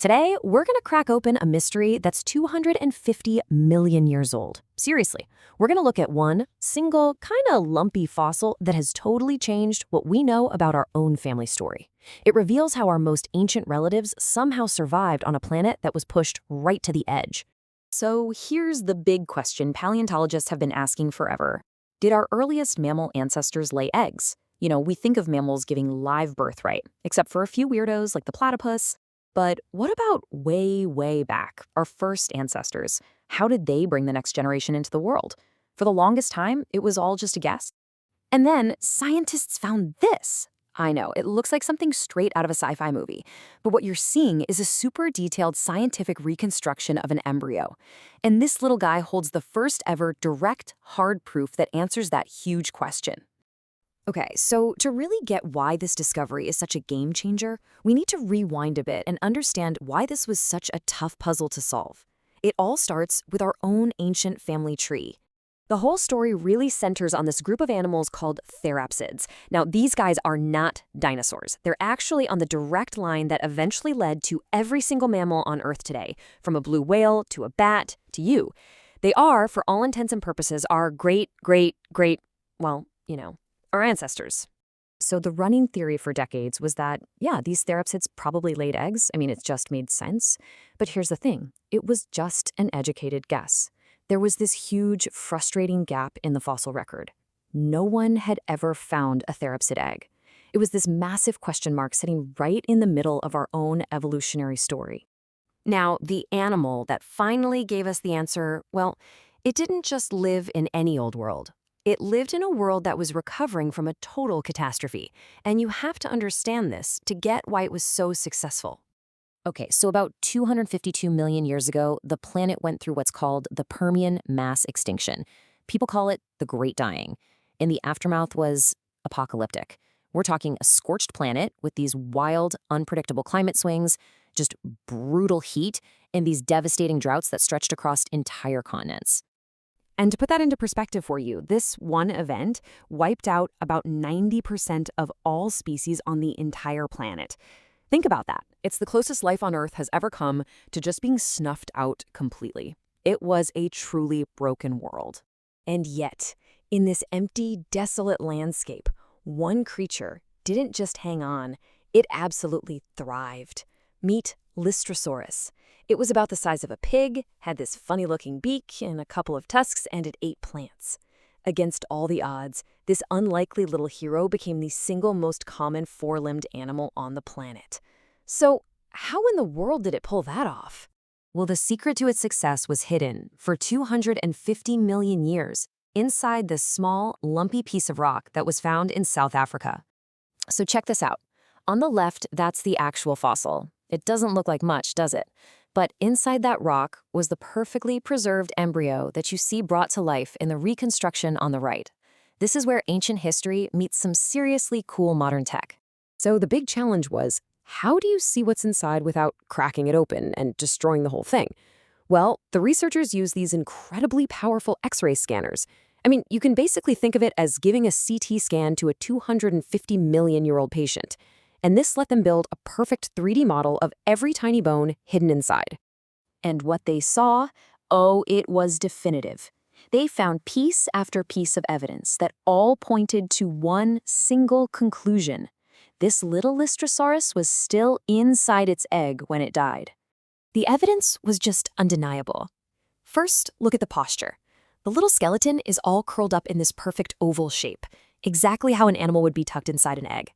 Today, we're going to crack open a mystery that's 250 million years old. Seriously, we're going to look at one single, kind of lumpy fossil that has totally changed what we know about our own family story. It reveals how our most ancient relatives somehow survived on a planet that was pushed right to the edge. So here's the big question paleontologists have been asking forever. Did our earliest mammal ancestors lay eggs? We think of mammals giving live birth, right? Except for a few weirdos like the platypus. But what about way, way back, our first ancestors? How did they bring the next generation into the world? For the longest time, it was all just a guess. And then scientists found this. I know, it looks like something straight out of a sci-fi movie, but what you're seeing is a super detailed scientific reconstruction of an embryo. And this little guy holds the first ever direct, hard proof that answers that huge question. Okay, so to really get why this discovery is such a game changer, we need to rewind a bit and understand why this was such a tough puzzle to solve. It all starts with our own ancient family tree. The whole story really centers on this group of animals called therapsids. Now, these guys are not dinosaurs. They're actually on the direct line that eventually led to every single mammal on Earth today, from a blue whale to a bat to you. They are, for all intents and purposes, our our ancestors. So the running theory for decades was that, these therapsids probably laid eggs. It just made sense. But here's the thing. It was just an educated guess. There was this huge, frustrating gap in the fossil record. No one had ever found a therapsid egg. It was this massive question mark sitting right in the middle of our own evolutionary story. Now, the animal that finally gave us the answer, it didn't just live in any old world. It lived in a world that was recovering from a total catastrophe, and you have to understand this to get why it was so successful. Okay, so about 252 million years ago, the planet went through what's called the Permian mass extinction. People call it the Great Dying, and the aftermath was apocalyptic. We're talking a scorched planet with these wild, unpredictable climate swings, just brutal heat, and these devastating droughts that stretched across entire continents. And to put that into perspective for you, this one event wiped out about 90% of all species on the entire planet. Think about that. It's the closest life on Earth has ever come to just being snuffed out completely. It was a truly broken world. And yet, in this empty, desolate landscape, one creature didn't just hang on, it absolutely thrived. Meet Lystrosaurus. It was about the size of a pig, had this funny-looking beak and a couple of tusks, and it ate plants. Against all the odds, this unlikely little hero became the single most common four-limbed animal on the planet. So, how in the world did it pull that off? Well, the secret to its success was hidden for 250 million years inside this small, lumpy piece of rock that was found in South Africa. So check this out. On the left, that's the actual fossil. It doesn't look like much, does it? But inside that rock was the perfectly preserved embryo that you see brought to life in the reconstruction on the right. This is where ancient history meets some seriously cool modern tech. So the big challenge was, how do you see what's inside without cracking it open and destroying the whole thing? Well, the researchers use these incredibly powerful X-ray scanners. You can basically think of it as giving a CT scan to a 250 million-year-old patient. And this let them build a perfect 3D model of every tiny bone hidden inside. And what they saw, it was definitive. They found piece after piece of evidence that all pointed to one single conclusion. This little Lystrosaurus was still inside its egg when it died. The evidence was just undeniable. First, look at the posture. The little skeleton is all curled up in this perfect oval shape, exactly how an animal would be tucked inside an egg.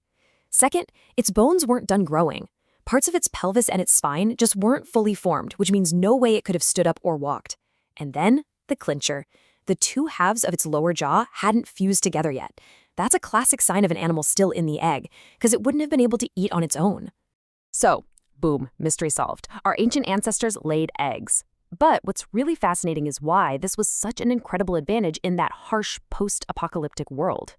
Second, its bones weren't done growing. Parts of its pelvis and its spine just weren't fully formed, which means no way it could have stood up or walked. And then, the clincher. The two halves of its lower jaw hadn't fused together yet. That's a classic sign of an animal still in the egg, because it wouldn't have been able to eat on its own. So, boom, mystery solved. Our ancient ancestors laid eggs. But what's really fascinating is why this was such an incredible advantage in that harsh post-apocalyptic world.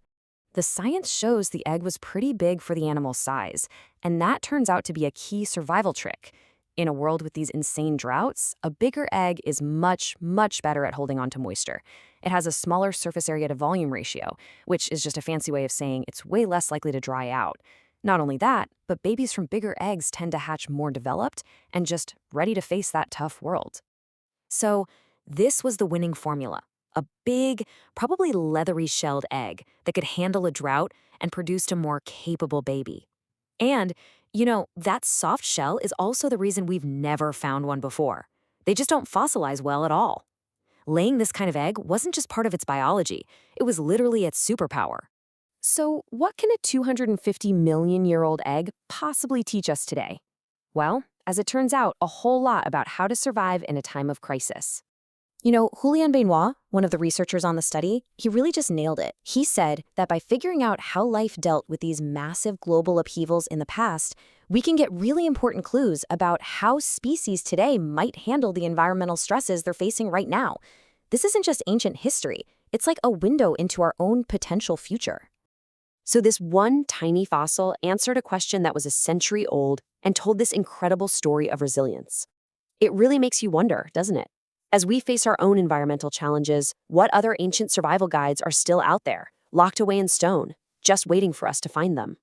The science shows the egg was pretty big for the animal's size, and that turns out to be a key survival trick. In a world with these insane droughts, a bigger egg is much, much better at holding on to moisture. It has a smaller surface area to volume ratio, which is just a fancy way of saying it's way less likely to dry out. Not only that, but babies from bigger eggs tend to hatch more developed and just ready to face that tough world. So, this was the winning formula. A big, probably leathery shelled egg that could handle a drought and produced a more capable baby. And, that soft shell is also the reason we've never found one before. They just don't fossilize well at all. Laying this kind of egg wasn't just part of its biology, it was literally its superpower. So, what can a 250 million-year-old egg possibly teach us today? Well, as it turns out, a whole lot about how to survive in a time of crisis. Julian Benoit, one of the researchers on the study, he really just nailed it. He said that by figuring out how life dealt with these massive global upheavals in the past, we can get really important clues about how species today might handle the environmental stresses they're facing right now. This isn't just ancient history, it's like a window into our own potential future. So this one tiny fossil answered a question that was a century old and told this incredible story of resilience. It really makes you wonder, doesn't it? As we face our own environmental challenges, what other ancient survival guides are still out there, locked away in stone, just waiting for us to find them?